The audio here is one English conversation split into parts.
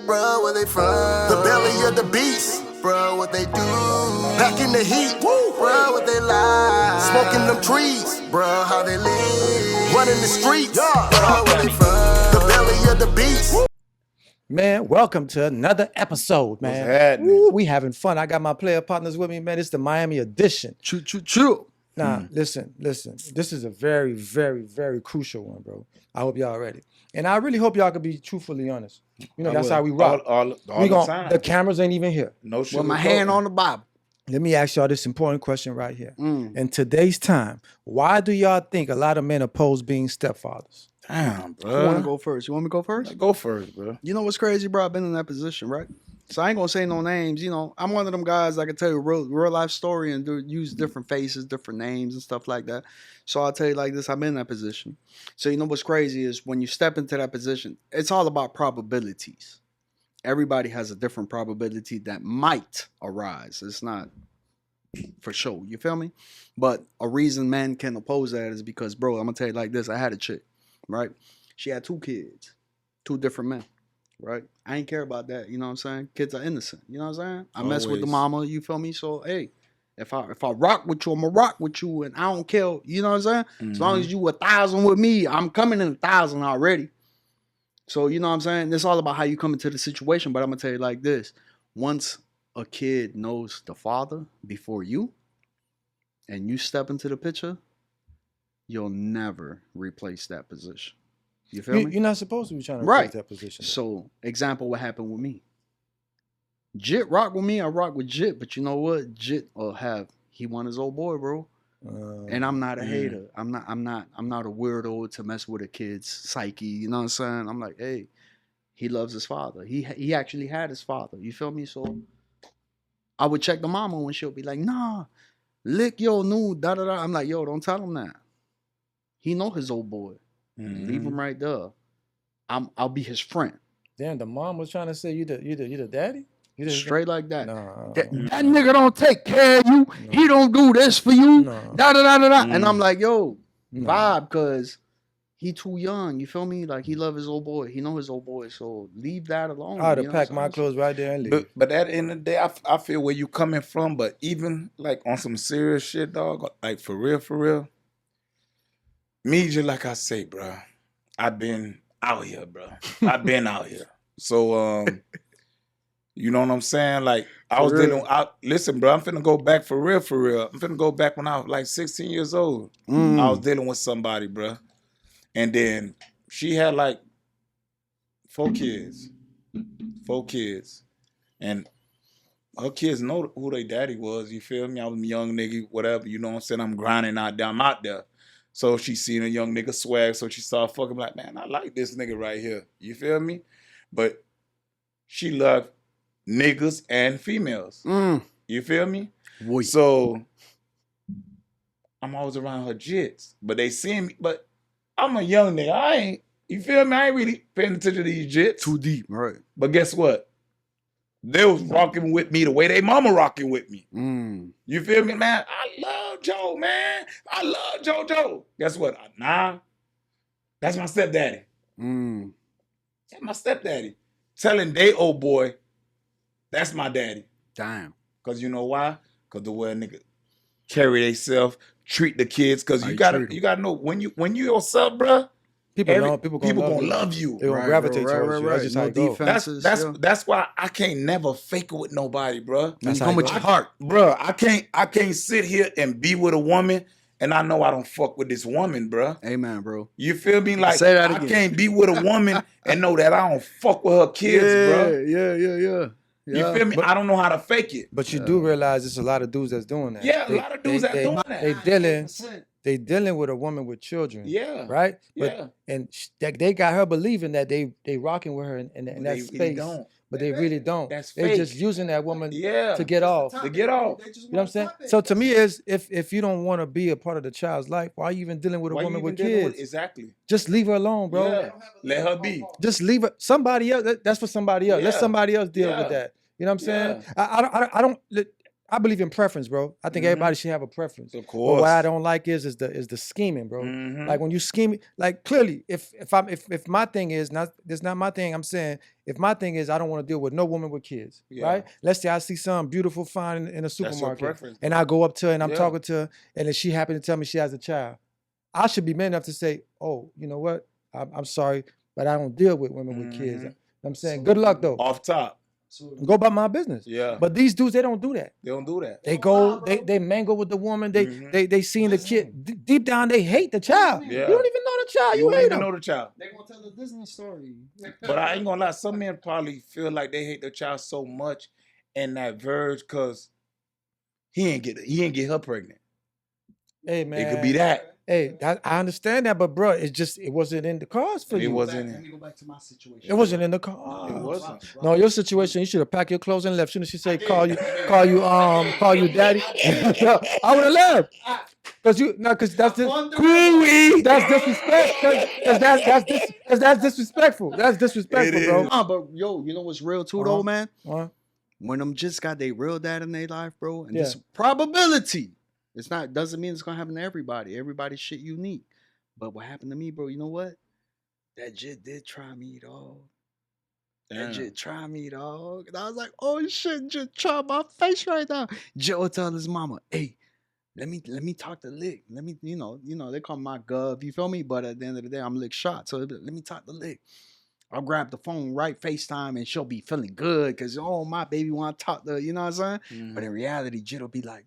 Bro, where they from? The belly of the beast. Bro, what they do? Back in the heat. Bro, what they like? Smoking them trees. Bro, how they live? Running the streets. Bro, where they from? The belly of the beast. Man, welcome to another episode, man. Woo, we having fun. I got my player partners with me, man. It's the Miami edition. True. Now, listen. This is a very, very, very crucial one, bro. I hope y'all ready. And I really hope y'all can be truthfully honest. You know, that's how we rock. All the time. The cameras ain't even here. No shit. With my hand on the Bible. Let me ask y'all this important question right here. In today's time, why do y'all think a lot of men oppose being stepfathers? Damn, bro. You want to go first? You want me to go first? Go first, bro. You know what's crazy, bro? I've been in that position, right? So I ain't gonna say no names. You know, I'm one of them guys that can tell you a real life story and use different faces, different names and stuff like that. So I'll tell you like this, I've been in that position. So you know what's crazy is when you step into that position, it's all about probabilities. Everybody has a different probability that might arise. It's not for sure. You feel me? But a reason men can oppose that is because, bro, I'm gonna tell you like this. I had a chick, right? She had 2 kids, 2 different men. Right? I ain't care about that. You know what I'm saying? Kids are innocent. You know what I'm saying? I mess with the mama. You feel me? So, hey, if I rock with you, I'm going to rock with you. And I don't care. You know what I'm saying? Mm-hmm. As long as you 1,000 with me, I'm coming in 1,000 already. So, you know what I'm saying? It's all about how you come into the situation. But I'm going to tell you like this. Once a kid knows the father before you and you step into the picture, you'll never replace that position. You feel me? You're not supposed to be trying to replace that position. So, example, what happened with me. Jit rock with me, I rock with Jit, but you know what? Jit he want his old boy, bro. And I'm not a hater. I'm not a weirdo to mess with a kid's psyche. You know what I'm saying? I'm like, hey, he loves his father. He actually had his father. You feel me? So I would check the mama when she'll be like, nah, lick your new da da da. I'm like, yo, don't tell him that. He know his old boy. Mm-hmm. Leave him right there. I'll be his friend. Damn, the mom was trying to say you the daddy? Straight like that. No. That nigga don't take care of you. No. He don't do this for you. No. Da da da da da. And I'm like, yo, vibe, cause he too young. You feel me? Like he love his old boy. He know his old boy. So leave that alone. I'd have packed my clothes right there and leave. But at the end of the day, I feel where you coming from. But even like on some serious shit, dog. Like for real. Me, just like I say, bro, I've been out here, bro. I've been out here. So, you know what I'm saying? Like, listen, bro, I'm finna go back for real. I'm finna go back when I was like 16 years old. I was dealing with somebody, bro. And then she had like 4 kids. And her kids know who their daddy was, you feel me? I was a young nigga, whatever, you know what I'm saying? I'm grinding out there, I'm out there. So she seen a young nigga swag, so she started fucking like, man, I like this nigga right here. You feel me? But she loved niggas and females. You feel me? Boy. So I'm always around her jits. But they see me, but I'm a young nigga. You feel me? I ain't really paying attention to these jits. Too deep, right. But guess what? They was rocking with me the way they mama rocking with me. You feel me, man? I love Joe, man. I love JoJo. Guess what? Nah, that's my stepdaddy. That's my stepdaddy. Telling they old boy, that's my daddy. Damn. Cause you know why? Cause the way a nigga carry themselves, treat the kids. Cause you gotta know when you yourself, bruh. People gonna love you. They gonna gravitate towards you. That's just how it goes. That's why I can't never fake it with nobody, bro. That's how with your heart, bro. I can't sit here and be with a woman and I know I don't fuck with this woman, bro. Amen, bro. You feel me? Like I can't be with a woman and know that I don't fuck with her kids, bro. Yeah. You feel me? I don't know how to fake it. But you do realize there's a lot of dudes that's doing that. Yeah, a lot of dudes that doing that. They dealing with a woman with children. Yeah. Right? Yeah. And they got her believing that they rocking with her in that space. Really don't. But they really don't. That's They're fake. just using that woman to get off. To get off. You know what I'm saying? So to me, is if you don't want to be a part of the child's life, why are you even dealing with a woman with kids? Exactly. Just leave her alone, bro. Yeah. Let her be. Just leave her. Somebody else. That's for somebody else. Yeah. Let somebody else deal with that. You know what I'm saying? I don't. I believe in preference, bro. I think everybody should have a preference. Of But course. what I don't like is the scheming, bro. Like when you scheme, like clearly, if my thing is not, it's not my thing. I'm saying if my thing is I don't want to deal with no woman with kids, right? Let's say I see something beautiful, fine in a supermarket, preference, and I go up to her and I'm Yeah. talking to her, and then she happened to tell me she has a child. I should be man enough to say, oh, you know what? I'm sorry, but I don't deal with women with kids. You know what I'm saying, good luck though. Off top. Go about my business. Yeah. But these dudes, they don't do that. They don't do that. They go, they mangle with the woman. They seen the kid. Deep down, they hate the child. Yeah. You don't even know the child. You don't hate even them. know the child. They gonna tell the Disney story. But I ain't gonna lie, some men probably feel like they hate their child so much in that verge because he ain't get her pregnant. Hey man, It could be that. Hey, I understand that, but bro, it wasn't in the cards for It you. wasn't. Let me go back to my situation. It wasn't in the cards. It wasn't. No, your situation, you should have packed your clothes and left. Shouldn't she say call you daddy? I would have left. Cause that's disrespect. Cause that's disrespectful. That's disrespectful, It bro. is. Nah, but yo, you know what's real too though, man? Uh-huh. When them just got their real dad in their life, bro, and Yeah. this probability. Doesn't mean it's gonna happen to everybody. Everybody's shit unique. But what happened to me, bro, you know what? That jit did try me, dog. That jit try me, dog. And I was like, oh shit, just try my face right now. Jit will tell his mama, hey, let me talk to Lick. Let me, you know, they call me my gov, you feel me? But at the end of the day, I'm Lick shot. So let me talk to Lick. I'll grab the phone, right, FaceTime, and she'll be feeling good because, oh, my baby want to talk to her, you know what I'm saying? But in reality, Jit will be like,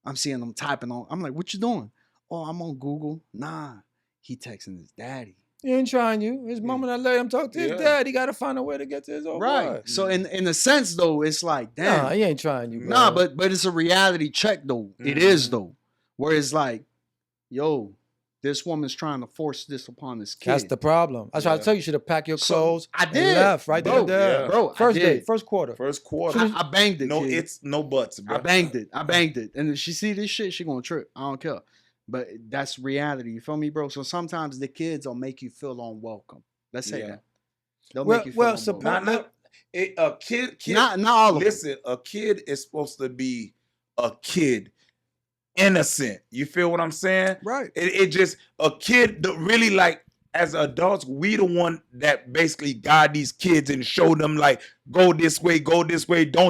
I'm seeing them typing on. I'm like, what you doing? Oh, I'm on Google. Nah, he texting his daddy. He ain't trying you. His mama that let him talk to his dad. He got to find a way to get to his old boy. So in a sense though, it's like, damn. Nah, he ain't trying you, bro. Nah, but it's a reality check though. It is though. Where it's like, yo, this woman's trying to force this upon this kid. That's the problem. I tried to tell you, you should have packed your clothes. I and did. left right Bro, there. bro, First I day, did. first quarter. First quarter. I banged it. No kid. it's, no buts, bro. I banged it. And if she see this shit, she gonna trip. I don't care. But that's reality. You feel me, bro? So sometimes the kids will make you feel unwelcome. Let's say that. They'll make you feel unwelcome. A kid. Not all of them. Listen, a kid is supposed to be a kid. Innocent. You feel what I'm saying? Right. It just, a kid that really, like, as adults, we the one that basically guide these kids and show them like, go this way, don't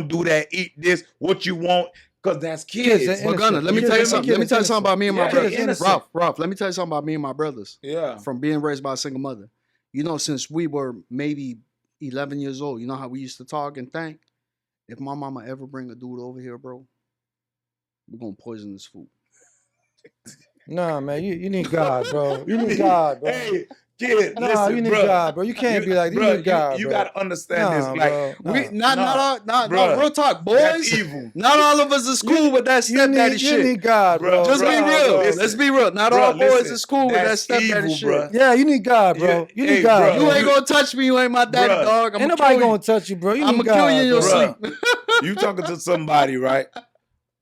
do that, eat this, what you want, because that's kids. But Gunner, let me tell you something. Let me tell you something about me and my brothers. innocent. Ralph, let me tell you something about me and my brothers. Yeah. From being raised by a single mother. You know, since we were maybe 11 years old, you know how we used to talk and think? If my mama ever bring a dude over here, bro, we're gonna poison this food. Nah, man, you need God, bro. You need God, bro. Hey, kid, Nah, listen, you need bro. God, bro. You can't be like, you need God, You bro. gotta understand this. Nah, Like, bro. We not bruh, real talk, boys. that's evil. Not all of us is cool with that stepdaddy You shit. need God, bro. Just be Bruh, real. listen. Let's be real. Not Bruh, all boys listen. is cool with that That's stepdaddy evil, shit. bruh. Yeah, you need God, bro. You need Hey, God. bro. You bro. ain't gonna touch me. You ain't my daddy, Bruh. dog. Ain't nobody gonna touch you, bro. You I'm need gonna God, kill you in your bro. sleep. You talking to somebody, right?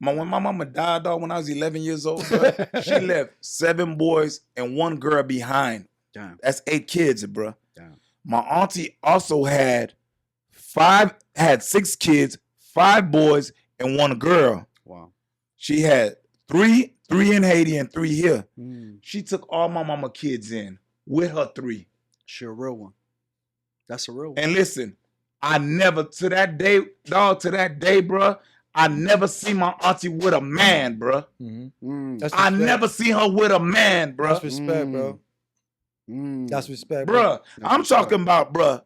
When my mama died, dog, when I was 11 years old, bro, she left 7 boys and 1 girl behind. Damn. That's 8 kids, bro. Damn. My auntie also had 6 kids, 5 boys and 1 girl. Wow. She had 3 in Haiti and 3 here. Mm. She took all my mama kids in with her 3. She a real one. That's a real one. And listen, I never, to that day, bro, I never see my auntie with a man, bro. That's I respect. never see her with a man, bro. That's respect, bro. That's respect, Bruh, I'm respect. talking about, bruh.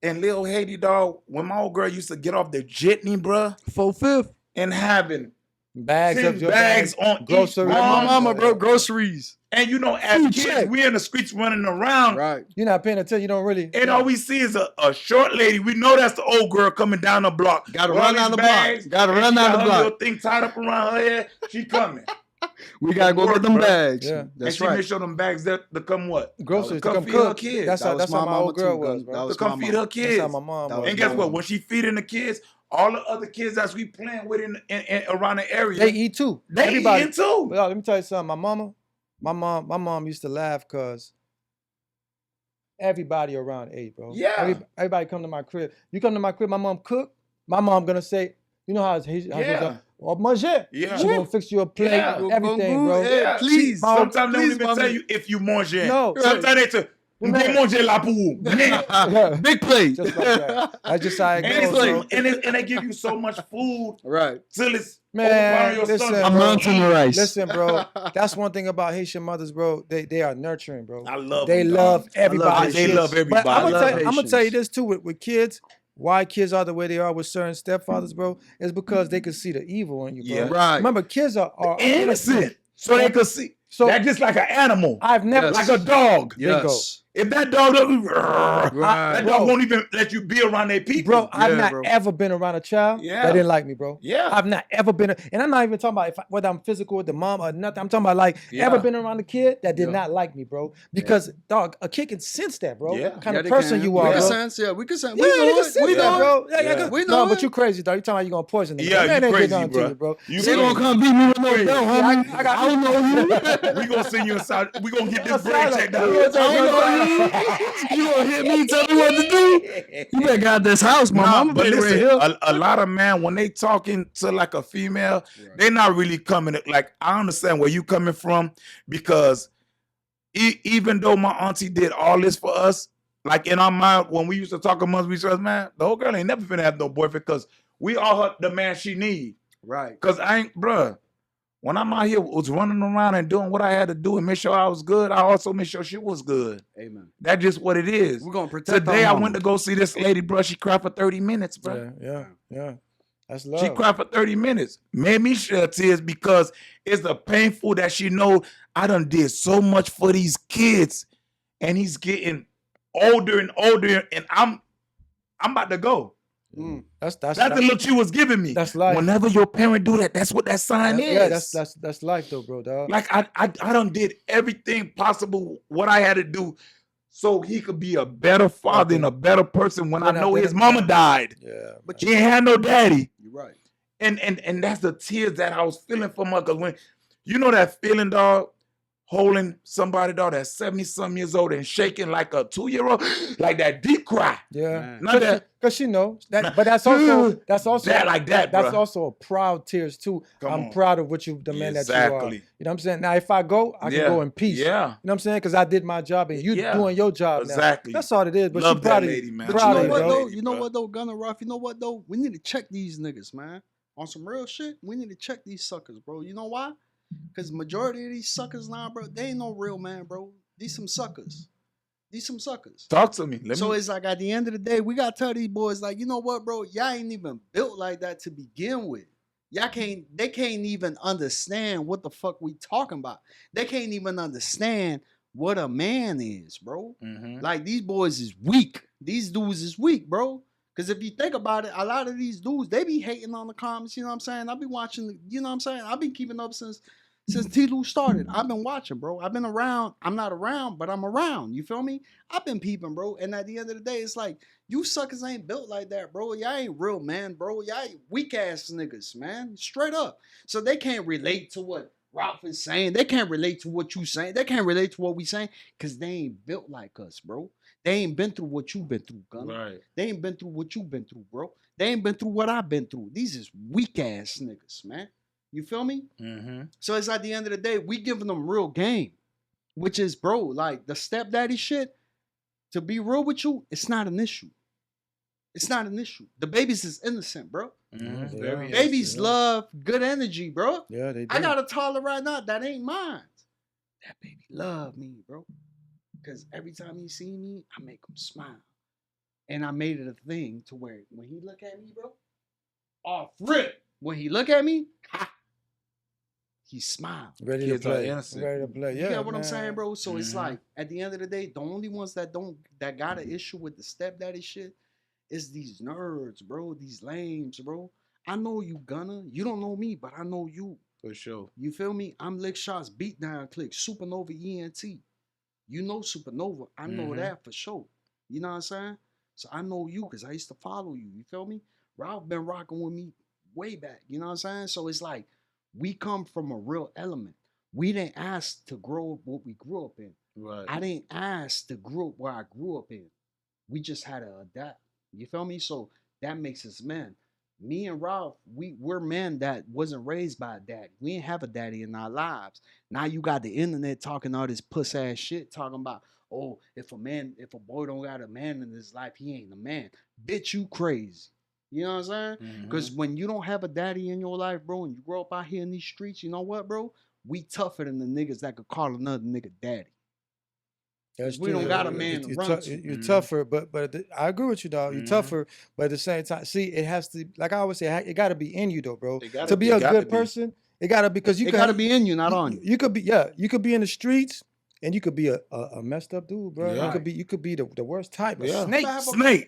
In Lil Haiti, dog, when my old girl used to get off the jitney, bruh, 4/5. and having Bags 10 of your bags on groceries. each My arm. mama, bro, groceries. And you know, as Food kids, check. we in the streets running around. Right. You're not paying attention. You don't really. And all we see is a short lady. We know that's the old girl coming down the block. Gotta With all run down these the block. bags, Gotta and run she down got the her block. little thing tied up around her head. She coming. We gotta go Work, get them bro. bags. Yeah. And That's she make right. sure them bags that to come what? Groceries to Come come feed her cook. kids. That's That how was that's my how my mama old girl too, was, Gun. bro. That To was come my feed mama. her That's kids. how my mom That was. was And guess my what? mama. When she feeding the kids, all the other kids that we playing with in around the area, They eat too. They Everybody eating too. Well, let me tell you something. My mom used to laugh because everybody around ate, bro. Yeah. Everybody come to my crib. You come to my crib, my mom cook. My mom gonna say, You know how it's Haitian. Yeah. Or manger. Yeah. She gonna fix you a plate, Yeah. everything, bro. Yeah. Please. Sometimes they don't Please, even tell you if you manger. No. Sometimes they say, Man. manger la pour vous. Big plate. Just like that. That's just how it And, goes, bro. and they give you so much food Right. till it's Man, overpowering your listen, stomach. I'm bro. mounting the rice. Listen, bro. That's one thing about Haitian mothers, bro. They are nurturing, bro. I love They them, love dog. everybody. They love everybody. But I'm love gonna tell you Haitians. this too with kids. Why kids are the way they are with certain stepfathers, bro, is because they can see the evil in you, bro. Yeah. Right. Remember, kids are Innocent. So they could see. So That's just like an animal. I've never Like a dog. Yes. If that dog doesn't, Right. that dog won't even let you be around their people. Bro, I've not bro. ever been around a child Yeah. that didn't like me, bro. Yeah. I've not ever been, and I'm not even talking about whether I'm physical with the mom or nothing. I'm talking about like ever been around a kid that did not like me, bro. Because dog, a kid can sense that, bro. Yeah. What kind of they person can. you We are, can bro. sense, we can sense. Yeah, We they know can it. sense We that, know it. bro. Yeah, Yeah. We no, know but it. you crazy, dog. You talking about you gonna poison them? Yeah, man, you ain't crazy, get down bro. to you, bro. You They crazy. gonna come beat me with no Crazy. belt, Yeah, homie. I got- I don't know you. We gonna send you inside. We gonna get this Asylum. brain checked Yeah, out. yeah, I don't know you. You gonna hit me, tell me what to do. You better get out this house, mama. Nah, I'm but gonna right listen, here. a lot of men when they talking to like a female, they not really coming. Like I understand where you coming from because even though my auntie did all this for us, like in our mind when we used to talk amongst each other, man, the whole girl ain't never finna have no boyfriend because we all her the man she need. Right. Cause I ain't, bruh. When I'm out here was running around and doing what I had to do and make sure I was good, I also make sure she was good. Amen. That's just what it is. We're gonna protect Today our I mama. went to go see this lady, bro. She cried for 30 minutes, bro. Yeah. That's love. She cried for 30 minutes. Made me shed tears because it's the painful that she know I done did so much for these kids and he's getting older and older and I'm about to go. That's That's the look she was giving me. That's life. Whenever your parent do that, that's what that sign is. Yeah, that's life though, bro, dog. Like I done did everything possible what I had to do so he could be a better father and a better person when I know his mama died. Yeah. But she ain't had no daddy. You're right. And that's the tears that I was feeling from her. Cause when you know that feeling, dog, holding somebody, dog, that's 70-some years old and shaking like a 2-year-old, like that deep cry. Yeah. Man. Not that Cause she know that, but that's also that like that, that's bruh. also a proud tears too. Come I'm on. proud of what you, the man that you are. Exactly. You know what I'm saying? Now, if I go, I can go in peace. Yeah. You know what I'm saying? Because I did my job and you Yeah. doing your job Exactly. now. That's all it is. But Love she proud that of lady, you. man. But Proud you of know what bro. though? Lady, You know bro. what though, Gunna Rough? You know what though? We need to check these niggas, man. On some real shit, we need to check these suckers, bro. You know why? Because majority of these suckers now, bro, they ain't no real man, bro. These some suckers. These some suckers. Talk to me. So it's like at the end of the day, we gotta tell these boys, like, you know what, bro? Y'all ain't even built like that to begin with. They can't even understand what the fuck we talking about. They can't even understand what a man is, bro. Mhm. Like these boys is weak. These dudes is weak, bro. Because if you think about it, a lot of these dudes, they be hating on the comments, you know what I'm saying? I've been watching, you know what I'm saying? I've been keeping up since T-Lou started. I've been watching, bro. I've been around. I'm not around, but I'm around. You feel me? I've been peeping, bro. And at the end of the day, it's like, you suckers ain't built like that, bro. Y'all ain't real, man, bro. Y'all ain't weak ass niggas, man. Straight up. So they can't relate to what Ralph is saying. They can't relate to what you saying. They can't relate to what we saying because they ain't built like us, bro. They ain't been through what you've been through, Gunna. Right. They ain't been through what you've been through, bro. They ain't been through what I've been through. These is weak ass niggas, man. You feel me? Mm-hmm. So it's at the end of the day, we giving them real game, which is, bro, like the stepdaddy shit. To be real with you, it's not an issue. It's not an issue. The babies is innocent, bro. Mm-hmm. Yeah. Very Babies innocent. love good energy, bro. Yeah, they do. I got a toddler right now that ain't mine. That baby love me, bro. Because every time he see me, I make him smile. And I made it a thing to where when he look at me, bro, off rip. When he look at me, ha, he smile. ready Kids to are play. innocent. Ready to play. You Yeah, get what I'm man. saying, bro? So it's Mhm. like at the end of the day, the only ones that got an issue with the stepdaddy shit is these nerds, bro. These lames, bro. I know you, Gunna. You don't know me, but I know you. For sure. You feel me? I'm Lick Shots Beatdown Click, Supernova ENT. You know Supernova. I know Mhm. that for sure. You know what I'm saying? So I know you because I used to follow you. You feel me? Ralph been rocking with me way back. You know what I'm saying? So it's like we come from a real element. We didn't ask to grow up what we grew up in. Right. I didn't ask to grow up where I grew up in. We just had to adapt. You feel me? So that makes us men. Me and Ralph, we're men that wasn't raised by a daddy. We didn't have a daddy in our lives. Now you got the internet talking all this puss ass shit, talking about, oh, if a boy don't got a man in his life, he ain't a man. Bitch, you crazy. You know what I'm saying? Because when you don't have a daddy in your life, bro, and you grow up out here in these streets, you know what, bro? We tougher than the niggas that could call another nigga daddy. We don't got a man to run to. You're tougher, but I agree with you, dog. You're tougher, but at the same time, see, it has to, like I always say, it got to be in you, though, bro. To be a good person, it got to, because you got to be in you, not on you. You could be, you could be in the streets. And you could be a messed up dude, bro. Yeah. You could be the worst type of snake.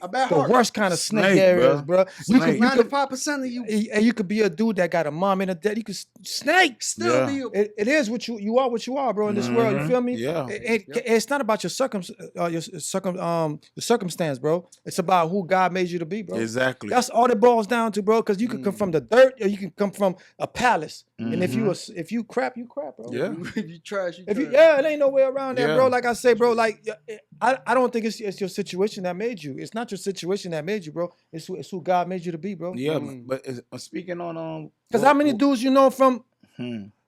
A bad the heart. worst kind of snake areas, bro. You could 95% of you, and you could be a dude that got a mom and a dad. You could snake still be. It is what you are, what you are, bro. In this world, you feel me? Yeah. It's not about your circumstance, bro. It's about who God made you to be, bro. Exactly. That's all it boils down to, bro. Because you can come from the dirt, or you can come from a palace. And if you crap, you crap, bro. Yeah. If you trash, you trash. It ain't no way around that, bro. Like I say, bro, like I don't think it's your situation that made you. It's not your situation that made you, bro. It's who God made you to be, bro. Yeah, but speaking on because how many dudes you know from?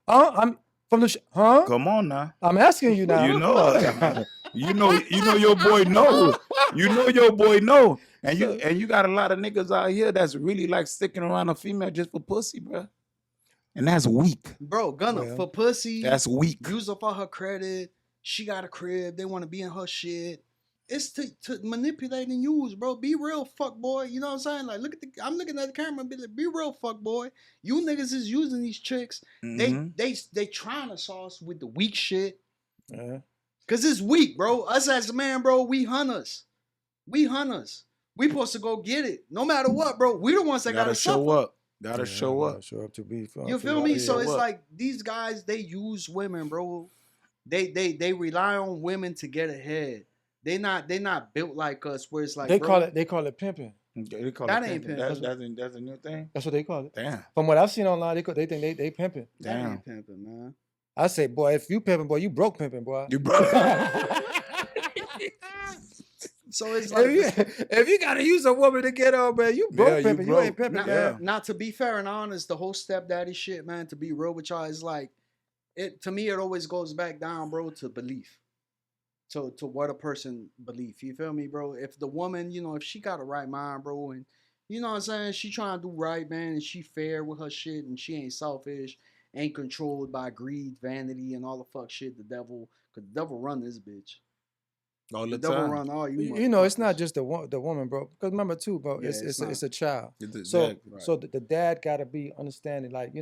I'm from the. Come on now. I'm asking you now. You know, you know your boy know. You know your boy know, and you got a lot of niggas out here that's really like sticking around a female just for pussy, bro. And that's weak, bro. For pussy, that's weak. Use up all her credit. She got a crib. They want to be in her shit. It's to manipulate and use, bro. Be real, fuck boy. You know what I'm saying? Like, I'm looking at the camera and be like, be real, fuck boy. You niggas is using these chicks. They trying to sauce with the weak shit. Cause it's weak, bro. Us as a man, bro, we hunters. We supposed to go get it. No matter what, bro. We the ones that gotta show suffer. up. Gotta show up. Show up to be. You feel me? So it's like these guys, they use women, bro. They rely on women to get ahead. They not built like us, where it's like they call it pimping. They call that it ain't pimping. That's a new thing. That's what they call it. Damn. From what I've seen online, they think they pimping. That ain't pimping, man. I say, boy, if you pimping, boy, you broke pimping, boy. You broke. So it's like if you gotta use a woman to get on, man, you broke pimping. You ain't pimping, man. Not to be fair and honest, the whole stepdaddy shit, man. To be real with y'all, is like it. To me, it always goes back down, bro, to belief. To what a person believes. You feel me, bro? If the woman, if she got a right mind, bro, and you know what I'm saying, she trying to do right, man, and she fair with her shit, and she ain't selfish, ain't controlled by greed, vanity, and all the fuck shit. The devil, cause the devil run this bitch. All the devil time. Run all you. It's not just the woman, bro. Because remember too, bro. Yeah, it's a child. So the dad gotta be understanding, like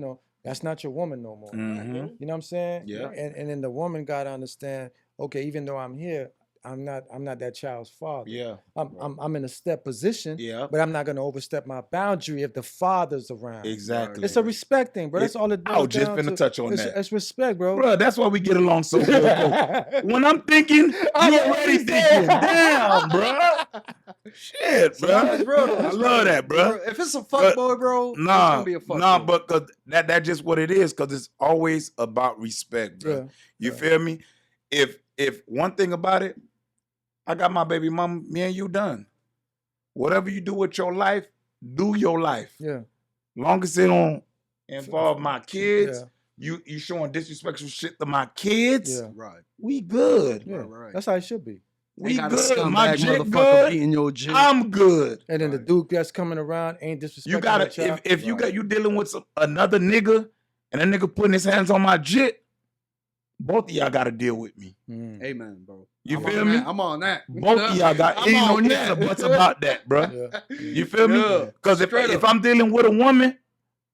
that's not your woman no more. Mm-hmm. You know what I'm saying? Yeah. And then the woman gotta understand. Okay, even though I'm here, I'm not that child's father. Yeah. I'm in a step position. Yeah. But I'm not gonna overstep my boundary if the father's around. Exactly. It's a respect thing, bro. That's all it does. I was just finna touch on that. It's respect, bro. Bro, that's why we get along so good. When I'm thinking, you already thinking. Damn, bro. Shit, bro. I love that, bro. If it's a fuckboy, bro, it's gonna be a fuckboy. Nah, but cause that's just what it is. Cause it's always about respect, bro. You feel me? If one thing about it, I got my baby mama, me and you done. Whatever you do with your life, do your life. Yeah. Long as it don't involve my kids, you showing disrespectful shit to my kids. Yeah. Right. We good. Yeah. Right. That's how it should be. We good. My jit good. Beating your jit. I'm good. And then the dude that's coming around ain't disrespecting. You gotta if you dealing with another nigga and a nigga putting his hands on my jit, both of y'all gotta deal with me. Amen, bro. You feel me? I'm on that. Both of y'all got ain't no ifs or buts about that, bro. You feel me? Because if I'm dealing with a woman,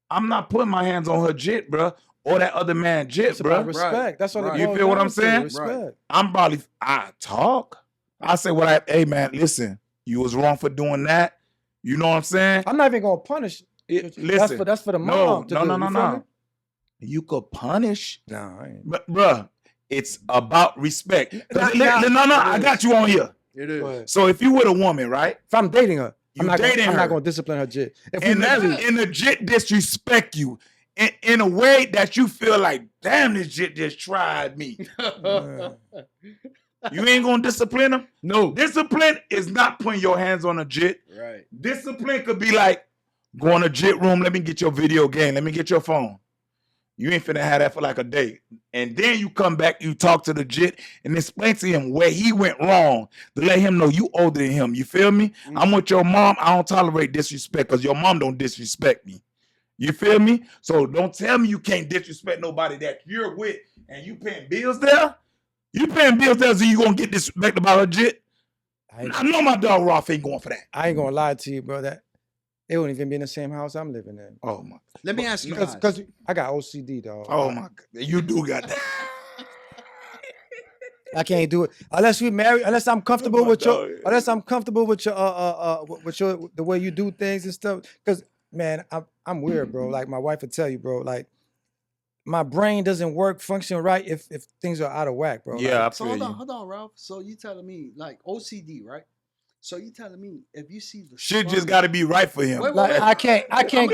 I'm not putting my hands on her jit, bro, or that other man jit, bro. Respect. That's all. You feel what I'm saying? Respect. I talk. I say hey man, listen, you was wrong for doing that. You know what I'm saying? I'm not even gonna punish. Listen, that's for the mom. No. You could punish. No, I ain't. But bruh, it's about respect. No, I got you on here. It is. So if you with a woman, right? If I'm dating her, I'm not gonna discipline her jit. And the jit disrespect you in a way that you feel like, damn, this jit just tried me. You ain't gonna discipline him? No. Discipline is not putting your hands on a jit. Right. Discipline could be like, Go in the JIT room. Let me get your video game. Let me get your phone. You ain't finna have that for like a day. And then you come back, you talk to the JIT and explain to him where he went wrong to let him know you older than him. You feel me? I'm with your mom. I don't tolerate disrespect because your mom don't disrespect me. You feel me? So don't tell me you can't disrespect nobody that you're with and you paying bills there. You paying bills there so you gonna get disrespected by a JIT? I know my dog Rolf ain't going for that. I ain't gonna lie to you, bro. That they wouldn't even be in the same house I'm living in. Oh my. Let me ask you because I got OCD, dog. Oh my God. You do got that. I can't do it unless we marry. Unless I'm comfortable with your. Unless I'm comfortable with your the way you do things and stuff. Because man, I'm weird, bro. Like my wife would tell you, bro. Like my brain doesn't function right if things are out of whack, bro. Yeah, like, I So feel hold on, Ralph. So you telling me like OCD, right? So you telling me if you see the shit just got to be right for him. Wait, like I can't I can't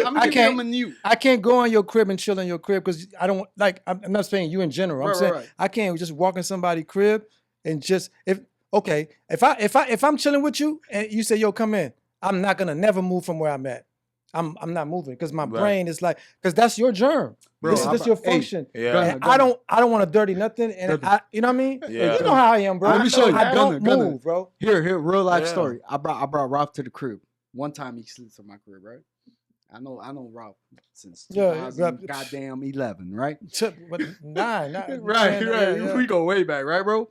go in your crib and chill in your crib because I don't like. I'm not saying you in general. I'm saying right. I can't just walk in somebody's crib and just if I'm chilling with you and you say yo come in, I'm not gonna never move from where I'm at. I'm not moving because my brain is like because that's your germ. Bro, this is your function. yeah. And I don't want to dirty nothing. And you know what I mean? Yeah. You know how I am, bro. Let me show you. I don't Gunner. move, bro. Here, real life Yeah. story. I brought Ralph to the crib. One time he sleeps in my crib, right? I know Ralph since 2011, right? But nine, Right. Yeah. We go way back, right, bro?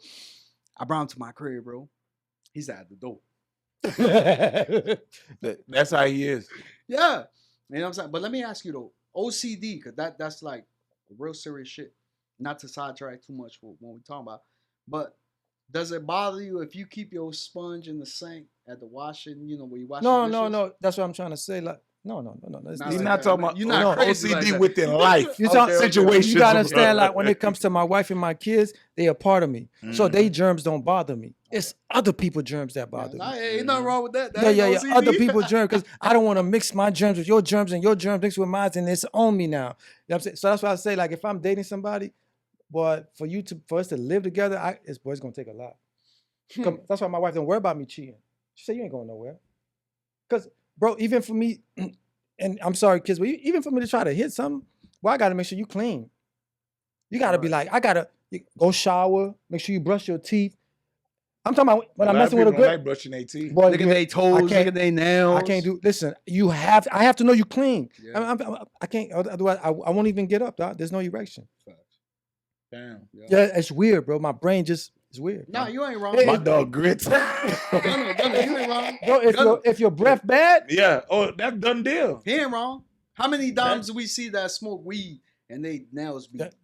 I brought him to my crib, bro. He's at the door. That's how he is. Yeah. You know what I'm saying? But let me ask you though, OCD, because that's like real serious shit. Not to sidetrack too much for when we talking about, but does it bother you if you keep your sponge in the sink at the washing, where you wash the dishes? No. That's what I'm trying to say. Like, no. He's not talking about you're not crazy OCD like that. within life. You talk- situations. You gotta understand, like when it comes to my wife and my kids, they are part of me. So they germs don't bother me. It's other people's germs that bother me. Ain't nothing wrong with that. Yeah. Other people's germs, because I don't want to mix my germs with your germs and your germs mixed with mine, and it's on me now. You know what I'm saying? So that's why I say, like, if I'm dating somebody, but for us to live together, it's gonna take a lot. That's why my wife don't worry about me cheating. She said, you ain't going nowhere. Because, bro, even for me, and I'm sorry, kids, but even for me to try to hit something, well, I got to make sure you clean. You got to be like, I got to go shower, make sure you brush your teeth. I'm talking about when I'm messing with a girl. Like brushing their teeth. Boy, Look at their toes, look at their nails. I can't do, listen, I have to know you clean. Yeah. I can't, otherwise I won't even get up, dog. There's no erection. Damn. Yeah, it's weird, bro. My brain just is weird. Nah, you ain't wrong. My dog grits. Gunner, you ain't wrong. Bro, if your breath bad, Yeah. Oh, that's done deal. He ain't wrong. How many times do we see that smoke weed and they nails be dirt?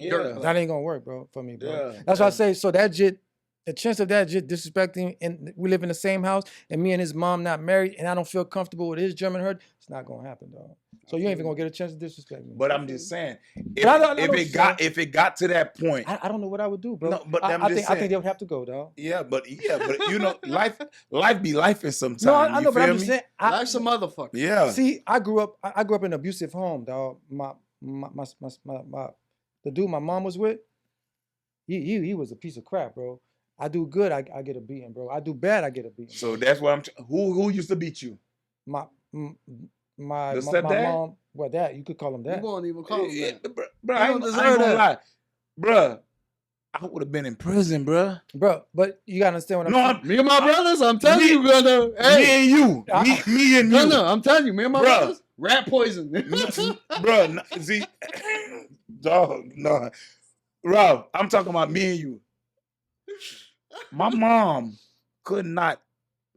that ain't gonna work, bro, for me, bro. Yeah, That's why I say, so that JIT, the chance of that JIT disrespecting, and we live in the same house, and me and his mom not married, and I don't feel comfortable with his germ and her, it's not gonna happen, dog. So you ain't even gonna get a chance to disrespect me. But I'm just saying, I if it got to that point, I don't know what I would do, bro. No, but I I'm just think saying. they would have to go, dog. yeah, but life be lifing sometimes. No, I know, but I'm feel just me? saying. Life's a motherfucker. Yeah. See, I grew up in an abusive home, dog. The dude my mom was with, he was a piece of crap, bro. I do good, I get a beating, bro. I do bad, I get a beating. So that's what who used to beat you? My stepdad? mom, well, that you could call him You that. won't even call him that. Bro, I ain't gonna lie. Bro, I would have been in prison, bro. Bro, but you gotta understand what I'm saying. Me and my brothers, I'm telling you, Gunner. Me and you. Me and you. Gunner, I'm telling you, me and my brothers, rat poison. Bro, see, dog, no. Rob, I'm talking about me and you. My mom could not,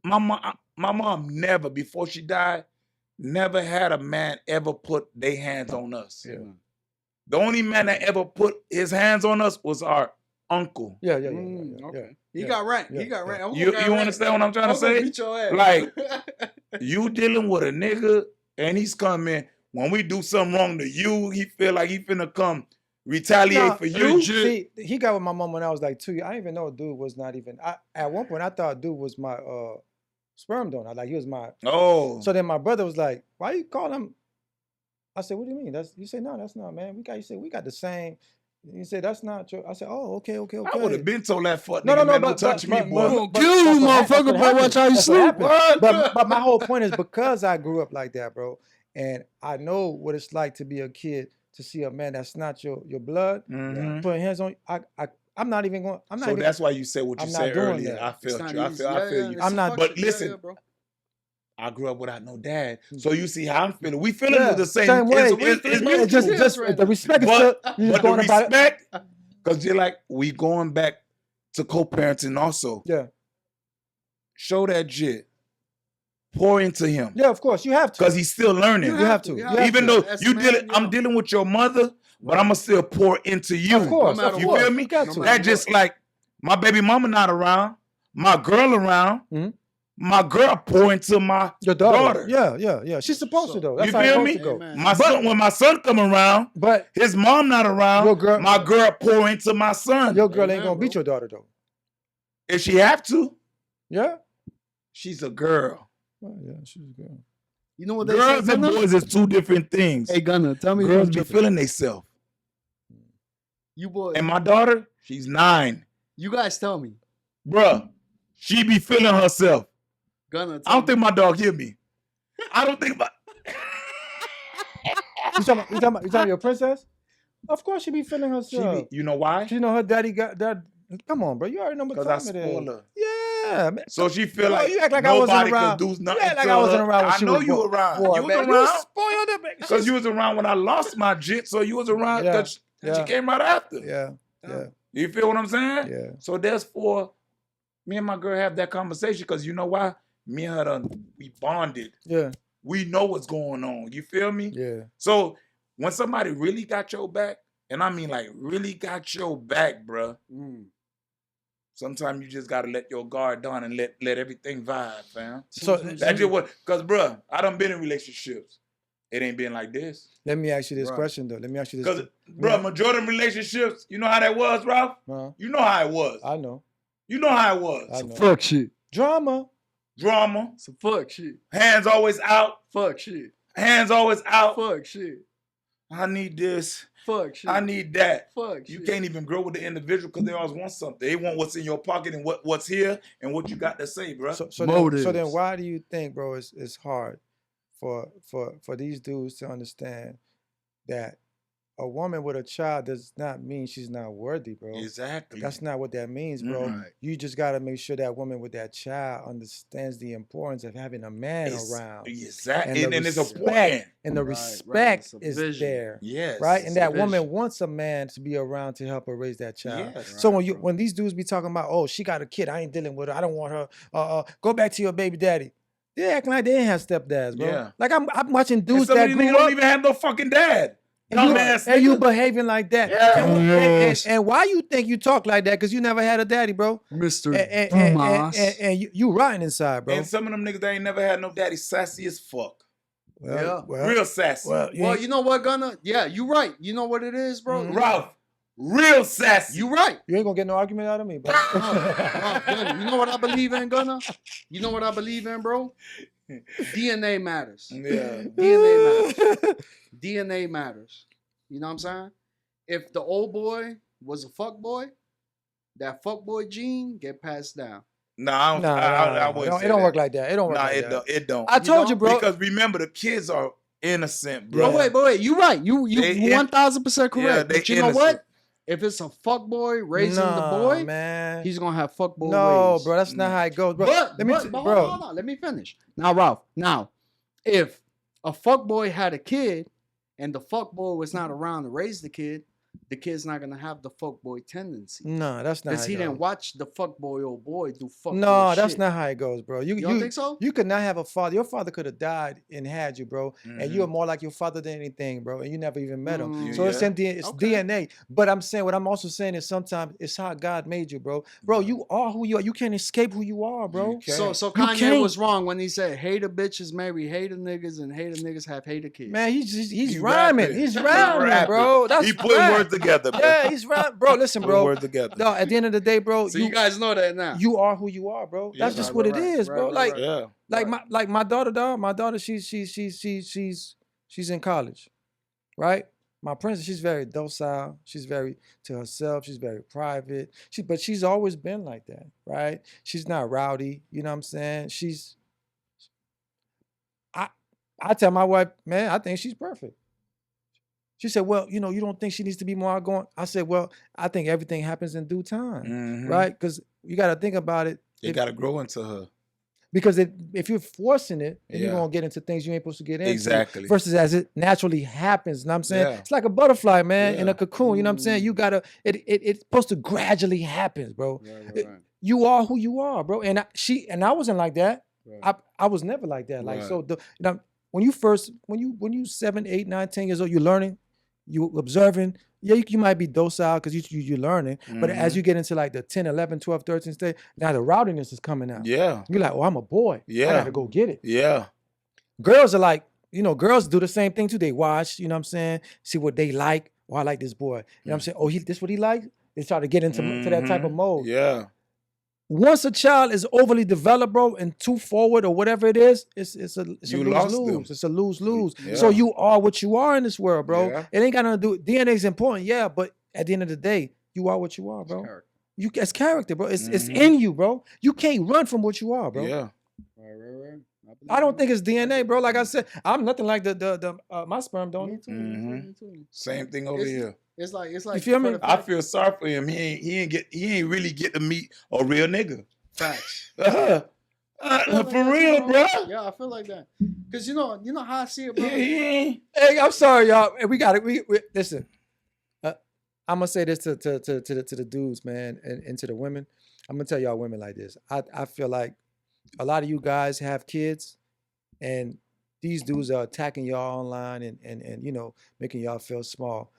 my mom never, before she died, never had a man ever put their hands on us. Yeah. The only man that ever put his hands on us was our uncle. Yeah. Okay. He got rank. Yeah. He got rank. You understand what I'm trying to say? Beat your ass. Like, you dealing with a nigga and he's coming, when we do something wrong to you, he feel like he finna come retaliate for you. See, he got with my mom when I was like 2 years. I didn't even know a dude was not even. At one point, I thought a dude was my sperm donor. Like he was my. Oh. So then my brother was like, "Why you call him?" I said, "What do you mean? You say no, that's not, man. You said we got the same." You said that's not true. I said, "Oh, okay." I would have been told that fuck No, nigga, man, but don't touch me, boy. Kill you, motherfucker, but watch how you sleep. But my whole point is because I grew up like that, bro. and I know what it's like to be a kid to see a man that's not your blood putting hands on. I'm not even going. I'm not. So even, that's why you said what you I'm not said doing earlier. that. I It's felt not you. I easy. feel you. it's I'm a not- fuck But shit. listen, bro. I grew up without no dad. So you see how I'm feeling. We feeling Yeah, the same. same way. It's We're It's just mutual. kids right the now. respect is But, still. You just but the going about it. respect, because you're like, we going back to co-parenting also. Yeah. Show that shit. Pour into him. Yeah, of course you have to. Because he's still learning. You have to. Even though As a you man, I'm dealing with your mother, but I'm going to still pour into you. Of course, No matter You what. feel me? You got to. No That matter just like my baby mama not around, my girl around, Mhm. my girl pour into my Your daughter. Yeah. She's supposed to though. That's You how it's feel supposed me? to go. Amen. My son, when my son come around, But his mom not around, Your girl- my girl pour into my son. your girl ain't Amen, gonna beat bro. your daughter though. If she have to, Yeah. she's a girl. Well, yeah, she's a girl. You know what they Girls say, and Gunna? boys is two different things. Hey, Gunna, tell me. if Girls I'm be tripping. feeling themselves. You boys. And my daughter, she's 9. You guys tell me. Bruh, she be feeling herself. Gunna, tell I don't me. think my dog hear me. I don't think my... You talking about your princess? Of course she be feeling She herself. be, you know why? She know her daddy got that. Come on, bro. You already know what Because I time it is. spoil her. Yeah, man. So she feel Bro, like, you act like I wasn't nobody around. could do You nothing act like to I wasn't her. around when I she know was you born. around. Boy, You was man, around. You spoiled her, man. Because you was around when I lost my jit, so you was around Yeah, because yeah. she came right after. Yeah. You feel what I'm saying? Yeah. So therefore, me and my girl have that conversation because you know why? Me and her, we bonded. Yeah. We know what's going on. You feel me? Yeah. So when somebody really got your back, and I mean like really got your back, bruh, sometimes you just gotta let your guard down and let everything vibe, fam. So That's just what, because bruh, I done been in relationships. It ain't been like this. let me ask you this Right. question though. Let me ask you this. Because, bruh, majority of relationships, you know how that was, Ralph? You know how it was. I know. You know how it was. I know. Fuck shit. Drama. Drama. Some fuck shit. Hands always out. Fuck shit. Hands always out. Fuck shit. I need this. Fuck shit. I need that. Fuck You shit. can't even grow with the individual because they always want something. They want what's in your pocket and what's here and what you got to say, bro. So then Motives. why do you think, bro, it's hard for these dudes to understand that a woman with a child does not mean she's not worthy, bro. Exactly. That's not what that means, bro. Right. You just got to make sure that woman with that child understands the importance of having a man It's- around. Exactly. the And it's respect- important. And the Right, respect it's a is vision. there. Yes. Right? And It's a that woman vision. wants a man to be around to help her raise that child. Yes. So Right, when these dudes be talking about, oh, she got a kid, I ain't dealing with her, I don't want her, go back to your baby daddy. They acting like they ain't have stepdads, bro. Yeah. Like I'm watching And dudes some that of these grew niggas up don't even have no fucking dad. Dumbass and you nigga. behaving like that. Yeah. And why you think you talk like that? Because you never had a daddy, bro. Mr. And you rotten inside, bro. And some of them niggas, they ain't never had no daddy, sassy as fuck. Well, Real sassy. well, Well, you know what, Gunna? Yeah, you right. You know what it is, bro? Ralph, real sassy. You right. you ain't gonna get no argument out of me, bro. Gunna, you know what I believe in, Gunna? You know what I believe in, bro? DNA matters. Yeah. DNA matters. DNA matters. You know what I'm saying? If the old boy was a fuck boy, that fuck boy gene get passed down. No, I don't. I wouldn't say it don't that. work like that. It don't work Nah, like it that. don't. It don't. I told you, don't? bro. Because remember, the kids are innocent, bro. But wait, you right. You They 1000% correct. Yeah, they but you know innocent. what? If it's a fuck boy raising the boy, man. he's gonna have fuck boy No, ways. bro, that's not how it goes, bro. But, let me, hold on, let me finish. Now, Ralph, if a fuck boy had a kid and the fuck boy was not around to raise the kid's not gonna have the fuck boy tendency. No, that's not. Because how he it didn't goes. watch the fuck boy old boy do fuck No, boy that's shit. not how it goes, bro. You don't think so? You could not have a father. Your father could have died and had you, bro. And Mm-hmm. you are more like your father than anything, bro. And you never even met him. So Yeah. it's Okay. DNA. But I'm saying what I'm also saying is sometimes it's how God made you, bro. Bro, you are who you are. You can't escape who you are, bro. You can't. So You Kanye can't. was wrong when he said hater bitches marry hater niggas and hater niggas have hater kids. Man, he's He rhyming. rapping. He's He rhyming, rapping. bro. That's He putting rap. words together, bro. Yeah, he's rhyming. Bro, listen, Putting bro. words together. No, at the end of the day, bro, So you guys know that now. you are who you are, bro. That's Yeah. just Right, what right, it is, right, bro. right, Like, right. Yeah. like my daughter, dog. My daughter, she's in college, right? My princess, she's very docile. She's very to herself. She's very private. But she's always been like that, right? She's not rowdy. You know what I'm saying? I tell my wife, man, I think she's perfect. She said, well, you don't think she needs to be more outgoing? I said, well, I think everything happens in due time, right? Because you got to think about it. It got to grow into her. Because if you're forcing it, then you're going to get into things you ain't supposed to get into. Exactly. Versus as it naturally happens. You know what I'm saying? It's like a butterfly, man, in a cocoon. You know what I'm saying? You got to, it's supposed to gradually happen, bro. Right. You are who you are, bro. And I wasn't like that. Right. I was never like that. Like, so, when you 7, 8, 9, 10 years old, you're learning, you observing. Yeah, you might be docile because you're learning. But as you get into like the 10, 11, 12, 13 stage, now the rowdiness is coming out. Yeah. You're like, oh, I'm a boy. Yeah. I got to go get it. Yeah. Girls are like, girls do the same thing too. They watch, you know what I'm saying? See what they like. Oh, I like this boy. You know what I'm saying? Oh, this what he likes? They try to get into to that type of mode. Yeah. Once a child is overly developed, bro, and too forward or whatever it is, it's a lose-lose. It's a lose-lose. Yeah. So you are what you are in this world, bro. Yeah. It ain't got nothing to do. DNA is important, yeah, but at the end of the day, you are what you are, bro. It's character, bro. It's in you, bro. You can't run from what you are, bro. Yeah. Right. I don't think it's DNA, bro. Like I said, I'm nothing like my sperm don't. Me too. Same thing over here. It's like you feel me? I feel sorry for him. He ain't really get to meet a real nigga. Facts. For real, bro. Yeah, I feel like that. Cause you know how I see it, bro. Yeah, he ain't. Hey, I'm sorry, y'all. We got it. We listen. I'm gonna say this to the dudes, man, and to the women. I'm gonna tell y'all women like this. I feel like a lot of you guys have kids, and these dudes are attacking y'all online and making y'all feel small.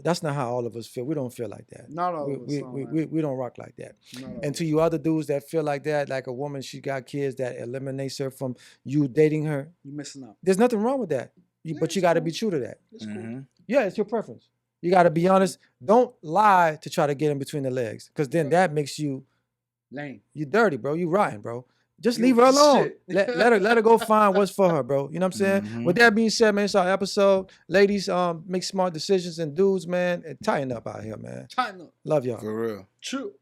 That's not how all of us feel. We don't feel like that. Not all of us. We don't rock like that. And to you other dudes that feel like that, like a woman, she got kids, that eliminates her from you dating her. You're missing out. There's nothing wrong with that. But you got to be true to that. It's cool. Yeah, it's your preference. You got to be honest. Don't lie to try to get in between the legs, because then that makes you lame. You dirty, bro. You rotten, bro. Just leave her alone. Let her go find what's for her, bro. You know what I'm saying? With that being said, man, it's our episode. Ladies, make smart decisions, and dudes, man, and tighten up out here, man. Tighten up. Love y'all. For real. True.